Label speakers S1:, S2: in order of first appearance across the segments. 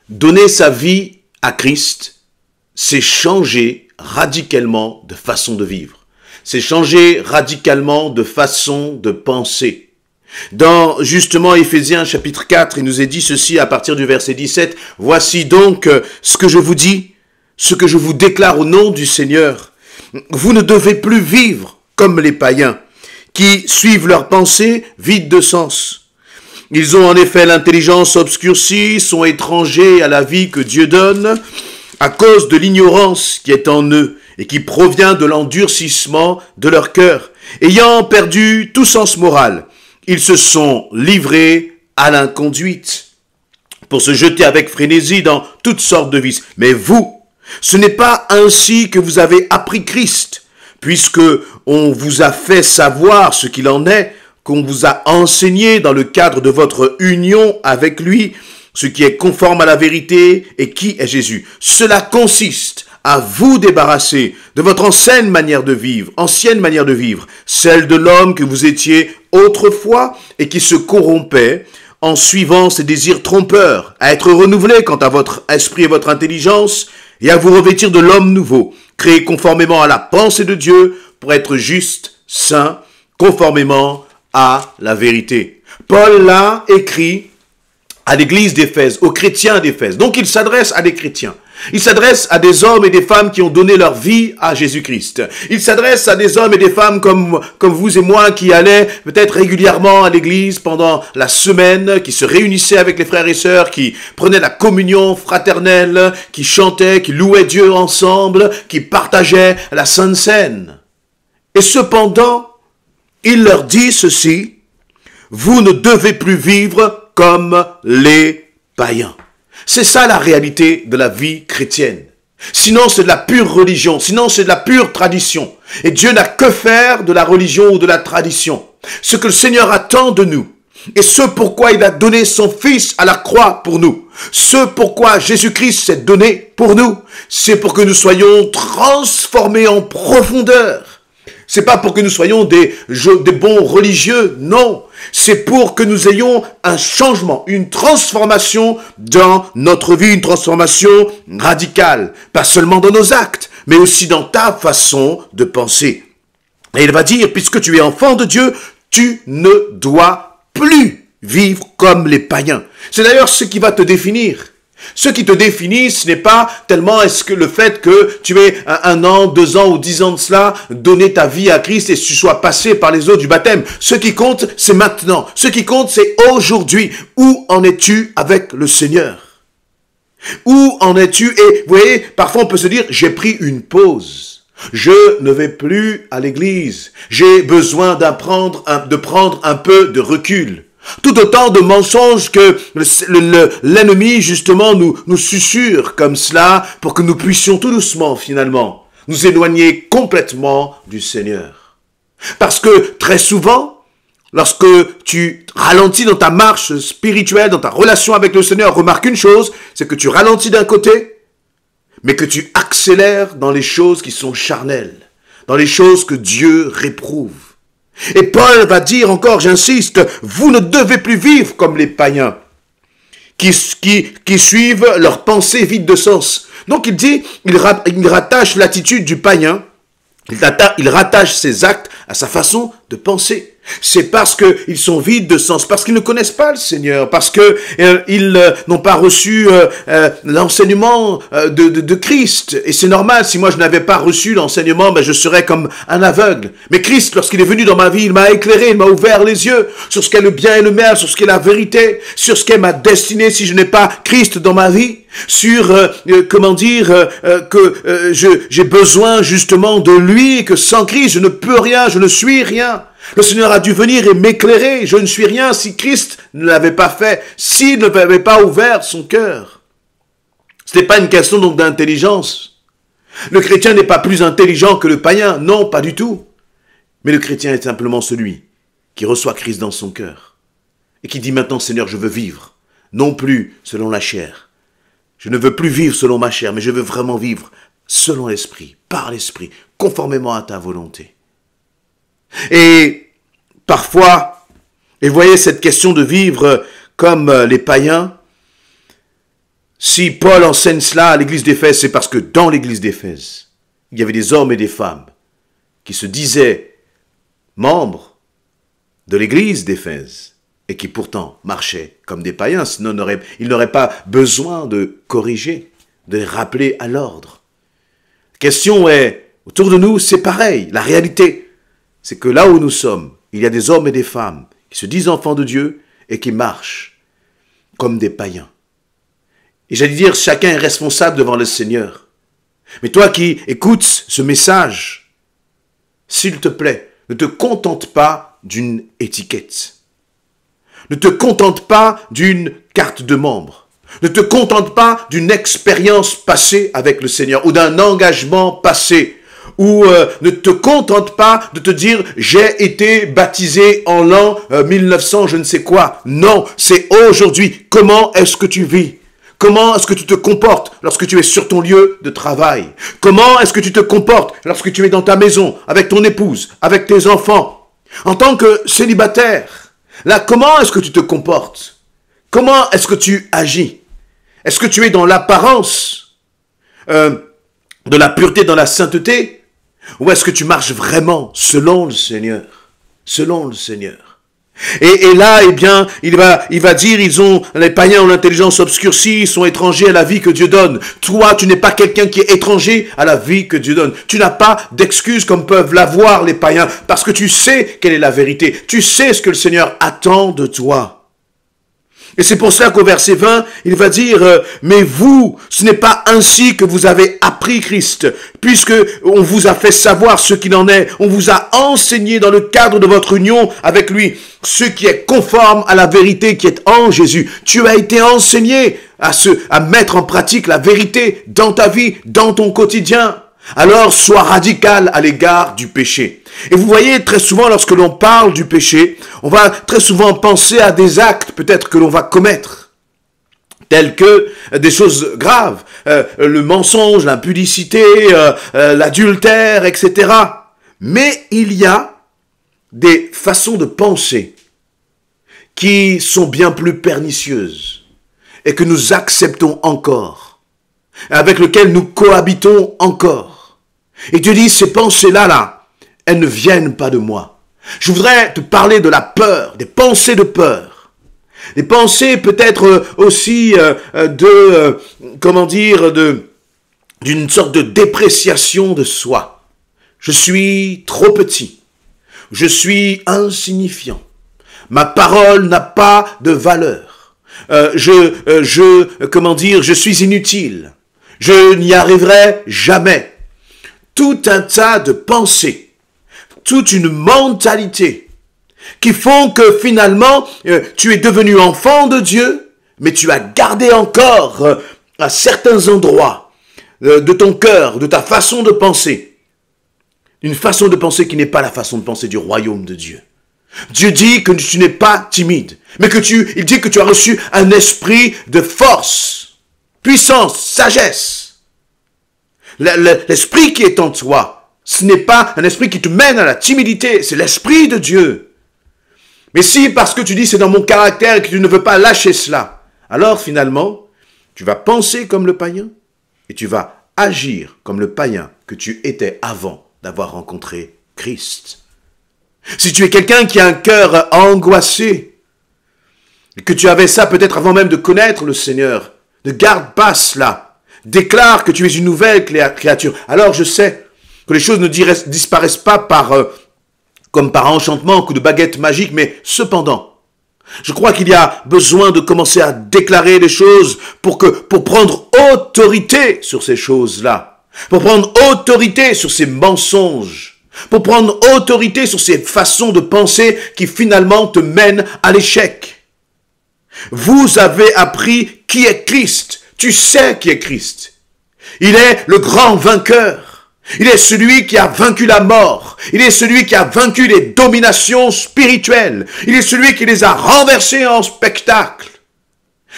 S1: Donner sa vie à Christ, c'est changer radicalement de façon de vivre. C'est changer radicalement de façon de penser. Dans justement Éphésiens chapitre 4, il nous est dit ceci à partir du verset 17. « Voici donc ce que je vous dis, ce que je vous déclare au nom du Seigneur. Vous ne devez plus vivre comme les païens, qui suivent leurs pensées vides de sens. Ils ont en effet l'intelligence obscurcie, sont étrangers à la vie que Dieu donne, à cause de l'ignorance qui est en eux et qui provient de l'endurcissement de leur cœur. Ayant perdu tout sens moral, ils se sont livrés à l'inconduite pour se jeter avec frénésie dans toutes sortes de vices. Mais vous, ce n'est pas ainsi que vous avez appris Christ, puisque on vous a fait savoir ce qu'il en est, qu'on vous a enseigné dans le cadre de votre union avec lui, ce qui est conforme à la vérité et qui est Jésus. Cela consiste à vous débarrasser de votre ancienne manière de vivre, celle de l'homme que vous étiez autrefois et qui se corrompait en suivant ses désirs trompeurs, à être renouvelé quant à votre esprit et votre intelligence, et à vous revêtir de l'homme nouveau, créé conformément à la pensée de Dieu pour être juste, saint, conformément à la vérité. Paul l'a écrit à l'église d'Éphèse, aux chrétiens d'Éphèse. Donc il s'adresse à des chrétiens. Il s'adresse à des hommes et des femmes qui ont donné leur vie à Jésus-Christ. Il s'adresse à des hommes et des femmes comme vous et moi qui allaient peut-être régulièrement à l'église pendant la semaine, qui se réunissaient avec les frères et sœurs, qui prenaient la communion fraternelle, qui chantaient, qui louaient Dieu ensemble, qui partageaient la Sainte Seine. Et cependant, il leur dit ceci: vous ne devez plus vivre comme les païens. C'est ça la réalité de la vie chrétienne. Sinon, c'est de la pure religion. Sinon, c'est de la pure tradition. Et Dieu n'a que faire de la religion ou de la tradition. Ce que le Seigneur attend de nous, et ce pourquoi il a donné son Fils à la croix pour nous, ce pourquoi Jésus-Christ s'est donné pour nous, c'est pour que nous soyons transformés en profondeur. C'est pas pour que nous soyons des bons religieux, non. C'est pour que nous ayons un changement, une transformation dans notre vie, une transformation radicale. Pas seulement dans nos actes, mais aussi dans ta façon de penser. Et il va dire, puisque tu es enfant de Dieu, tu ne dois plus vivre comme les païens. C'est d'ailleurs ce qui va te définir. Ce qui te définit, ce n'est pas tellement est-ce que le fait que tu aies 1 an, 2 ans ou 10 ans de cela, donné ta vie à Christ et que tu sois passé par les eaux du baptême. Ce qui compte, c'est maintenant. Ce qui compte, c'est aujourd'hui. Où en es-tu avec le Seigneur? Où en es-tu? Et vous voyez, parfois on peut se dire, j'ai pris une pause. Je ne vais plus à l'église. J'ai besoin de prendre un peu de recul. Tout autant de mensonges que l'ennemi, justement, nous susurre comme cela pour que nous puissions tout doucement, finalement, nous éloigner complètement du Seigneur. Parce que très souvent, lorsque tu ralentis dans ta marche spirituelle, dans ta relation avec le Seigneur, remarque une chose, c'est que tu ralentis d'un côté, mais que tu accélères dans les choses qui sont charnelles, dans les choses que Dieu réprouve. Et Paul va dire encore, j'insiste, vous ne devez plus vivre comme les païens qui suivent leurs pensées vides de sens. Donc il dit, il rattache l'attitude du païen, il rattache ses actes à sa façon de penser. C'est parce qu'ils sont vides de sens, parce qu'ils ne connaissent pas le Seigneur, parce qu'ils n'ont pas reçu l'enseignement de Christ. Et c'est normal, si moi je n'avais pas reçu l'enseignement, je serais comme un aveugle. Mais Christ, lorsqu'il est venu dans ma vie, il m'a éclairé, il m'a ouvert les yeux sur ce qu'est le bien et le mal, sur ce qu'est la vérité, sur ce qu'est ma destinée si je n'ai pas Christ dans ma vie, sur, j'ai besoin justement de lui, que sans Christ, je ne peux rien, je ne suis rien. Le Seigneur a dû venir et m'éclairer. Je ne suis rien si Christ ne l'avait pas fait, s'il ne m'avait pas ouvert son cœur. Ce n'est pas une question donc d'intelligence. Le chrétien n'est pas plus intelligent que le païen. Non, pas du tout. Mais le chrétien est simplement celui qui reçoit Christ dans son cœur et qui dit maintenant, Seigneur, je veux vivre, non plus selon la chair. Je ne veux plus vivre selon ma chair, mais je veux vraiment vivre selon l'Esprit, par l'Esprit, conformément à ta volonté. Et parfois, et vous voyez cette question de vivre comme les païens, Si Paul enseigne cela à l'église d'Éphèse, c'est parce que dans l'église d'Éphèse, il y avait des hommes et des femmes qui se disaient membres de l'église d'Éphèse et qui pourtant marchaient comme des païens, sinon ils n'auraient pas besoin de corriger, de les rappeler à l'ordre. La question est, autour de nous, c'est pareil. La réalité, c'est que là où nous sommes, il y a des hommes et des femmes qui se disent enfants de Dieu et qui marchent comme des païens. Et j'allais dire, chacun est responsable devant le Seigneur. Mais toi qui écoutes ce message, s'il te plaît, ne te contente pas d'une étiquette. Ne te contente pas d'une carte de membre. Ne te contente pas d'une expérience passée avec le Seigneur ou d'un engagement passé. Ou ne te contente pas de te dire « j'ai été baptisé en l'an 1900 je ne sais quoi ». Non, c'est aujourd'hui. Comment est-ce que tu vis? Comment est-ce que tu te comportes lorsque tu es sur ton lieu de travail? Comment est-ce que tu te comportes lorsque tu es dans ta maison, avec ton épouse, avec tes enfants? En tant que célibataire, là, comment est-ce que tu te comportes? Comment est-ce que tu agis? Est-ce que tu es dans l'apparence de la pureté, dans la sainteté? Ou est-ce que tu marches vraiment selon le Seigneur? Selon le Seigneur. Et là, eh bien, il va dire, les païens ont l'intelligence obscurcie, ils sont étrangers à la vie que Dieu donne. Toi, tu n'es pas quelqu'un qui est étranger à la vie que Dieu donne. Tu n'as pas d'excuses comme peuvent l'avoir les païens, parce que tu sais quelle est la vérité. Tu sais ce que le Seigneur attend de toi. Et c'est pour cela qu'au verset 20, il va dire, mais vous, ce n'est pas ainsi que vous avez appris Christ, puisque on vous a fait savoir ce qu'il en est. On vous a enseigné dans le cadre de votre union avec lui, ce qui est conforme à la vérité qui est en Jésus. Tu as été enseigné à mettre en pratique la vérité dans ta vie, dans ton quotidien. Alors, sois radical à l'égard du péché. Et vous voyez, très souvent, lorsque l'on parle du péché, on va très souvent penser à des actes, peut-être, que l'on va commettre, tels que des choses graves, le mensonge, l'impudicité, l'adultère, etc. Mais il y a des façons de penser qui sont bien plus pernicieuses et que nous acceptons encore, avec lesquelles nous cohabitons encore. Et Dieu dit, ces pensées-là, elles ne viennent pas de moi. Je voudrais te parler de la peur, des pensées de peur. Des pensées peut-être aussi d'une sorte de dépréciation de soi. Je suis trop petit. Je suis insignifiant. Ma parole n'a pas de valeur. Je suis inutile. Je n'y arriverai jamais. Tout un tas de pensées, toute une mentalité qui font que finalement, tu es devenu enfant de Dieu, mais tu as gardé encore à certains endroits de ton cœur, de ta façon de penser, une façon de penser qui n'est pas la façon de penser du royaume de Dieu. Dieu dit que tu n'es pas timide, mais il dit que tu as reçu un esprit de force, puissance, sagesse. L'esprit qui est en toi, ce n'est pas un esprit qui te mène à la timidité, c'est l'esprit de Dieu. Mais si parce que tu dis c'est dans mon caractère et que tu ne veux pas lâcher cela, alors finalement, tu vas penser comme le païen et tu vas agir comme le païen que tu étais avant d'avoir rencontré Christ. Si tu es quelqu'un qui a un cœur angoissé, et que tu avais ça peut-être avant même de connaître le Seigneur, ne garde pas cela. Déclare que tu es une nouvelle créature. Alors je sais que les choses ne disparaissent pas comme par enchantement, coup de baguette magique, mais cependant, je crois qu'il y a besoin de commencer à déclarer les choses pour prendre autorité sur ces choses-là, pour prendre autorité sur ces mensonges, pour prendre autorité sur ces façons de penser qui finalement te mènent à l'échec. Vous avez appris qui est Christ. Tu sais qui est Christ. Il est le grand vainqueur. Il est celui qui a vaincu la mort. Il est celui qui a vaincu les dominations spirituelles. Il est celui qui les a renversées en spectacle.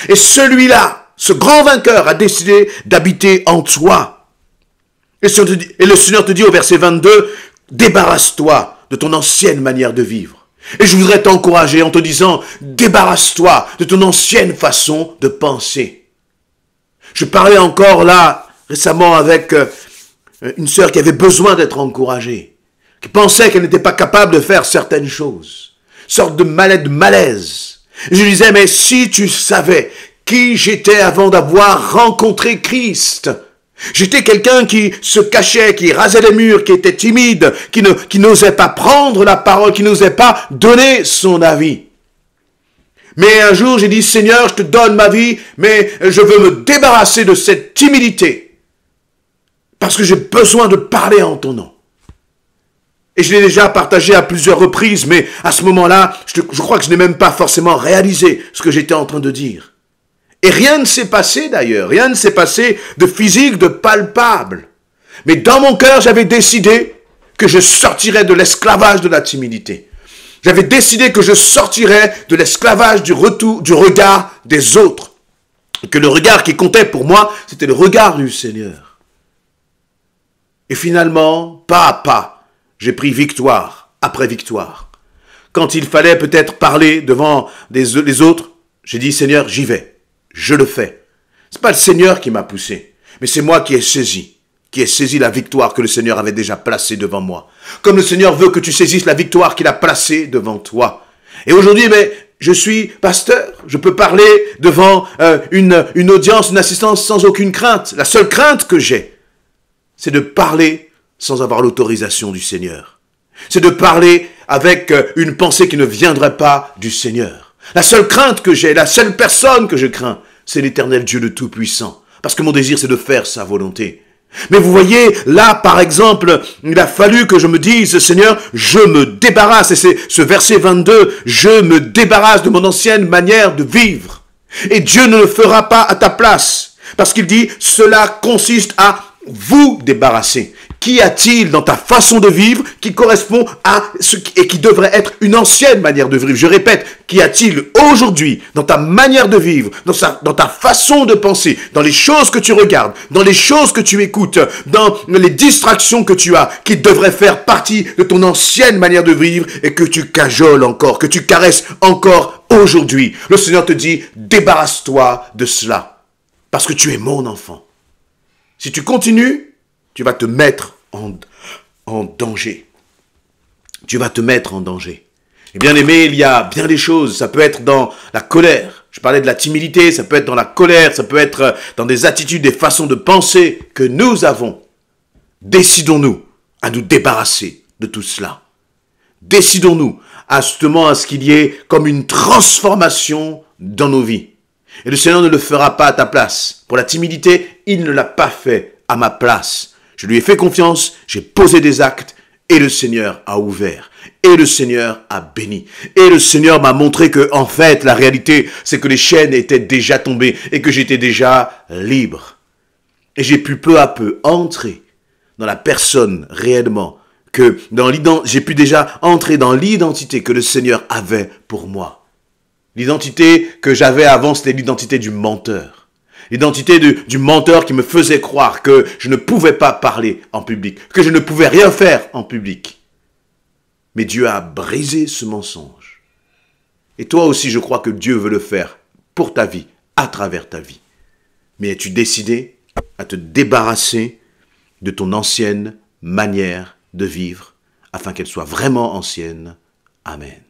S1: Et celui-là, ce grand vainqueur, a décidé d'habiter en toi. Et le Seigneur te dit au verset 22, débarrasse-toi de ton ancienne manière de vivre. Et je voudrais t'encourager en te disant, débarrasse-toi de ton ancienne façon de penser. Je parlais encore là, récemment, avec une sœur qui avait besoin d'être encouragée, qui pensait qu'elle n'était pas capable de faire certaines choses. Sorte de malaise. Je lui disais, mais si tu savais qui j'étais avant d'avoir rencontré Christ, j'étais quelqu'un qui se cachait, qui rasait les murs, qui était timide, qui n'osait pas prendre la parole, qui n'osait pas donner son avis. Mais un jour, j'ai dit, Seigneur, je te donne ma vie, mais je veux me débarrasser de cette timidité. Parce que j'ai besoin de parler en ton nom. Et je l'ai déjà partagé à plusieurs reprises, mais à ce moment-là, je crois que je n'ai même pas forcément réalisé ce que j'étais en train de dire. Et rien ne s'est passé d'ailleurs, rien ne s'est passé de physique, de palpable. Mais dans mon cœur, j'avais décidé que je sortirais de l'esclavage de la timidité. J'avais décidé que je sortirais de l'esclavage du regard des autres. Et que le regard qui comptait pour moi, c'était le regard du Seigneur. Et finalement, pas à pas, j'ai pris victoire après victoire. Quand il fallait peut-être parler devant les autres, j'ai dit, Seigneur, j'y vais. Je le fais. C'est pas le Seigneur qui m'a poussé, mais c'est moi qui ai saisi la victoire que le Seigneur avait déjà placée devant moi. Comme le Seigneur veut que tu saisisses la victoire qu'il a placée devant toi. Et aujourd'hui, mais je suis pasteur, je peux parler devant une audience, une assistance sans aucune crainte. La seule crainte que j'ai, c'est de parler sans avoir l'autorisation du Seigneur. C'est de parler avec une pensée qui ne viendrait pas du Seigneur. La seule crainte que j'ai, la seule personne que je crains, c'est l'Éternel Dieu le Tout-Puissant. Parce que mon désir, c'est de faire sa volonté. Mais vous voyez, là, par exemple, il a fallu que je me dise, Seigneur, je me débarrasse. Et c'est ce verset 22, je me débarrasse de mon ancienne manière de vivre. Et Dieu ne le fera pas à ta place. Parce qu'il dit, cela consiste à vous débarrasser. Qu'y a-t-il dans ta façon de vivre qui correspond à ce et qui devrait être une ancienne manière de vivre? Je répète, qu'y a-t-il aujourd'hui dans ta manière de vivre, dans ta façon de penser, dans les choses que tu regardes, dans les choses que tu écoutes, dans les distractions que tu as, qui devraient faire partie de ton ancienne manière de vivre et que tu cajoles encore, que tu caresses encore aujourd'hui? Le Seigneur te dit, débarrasse-toi de cela, parce que tu es mon enfant. Si tu continues, tu vas te mettre en danger. Tu vas te mettre en danger. Et bien aimé, il y a bien des choses. Ça peut être dans la colère. Je parlais de la timidité, ça peut être dans la colère, ça peut être dans des attitudes, des façons de penser que nous avons. Décidons-nous à nous débarrasser de tout cela. Décidons-nous justement à ce qu'il y ait comme une transformation dans nos vies. Et le Seigneur ne le fera pas à ta place. Pour la timidité, il ne l'a pas fait à ma place. Je lui ai fait confiance, j'ai posé des actes et le Seigneur a ouvert. Et le Seigneur a béni. Et le Seigneur m'a montré que, en fait, la réalité, c'est que les chaînes étaient déjà tombées et que j'étais déjà libre. Et j'ai pu peu à peu entrer dans la personne réellement j'ai pu déjà entrer dans l'identité que le Seigneur avait pour moi. L'identité que j'avais avant, c'était l'identité du menteur. L'identité du menteur qui me faisait croire que je ne pouvais pas parler en public, que je ne pouvais rien faire en public. Mais Dieu a brisé ce mensonge. Et toi aussi, je crois que Dieu veut le faire pour ta vie, à travers ta vie. Mais as-tu décidé à te débarrasser de ton ancienne manière de vivre, afin qu'elle soit vraiment ancienne? Amen.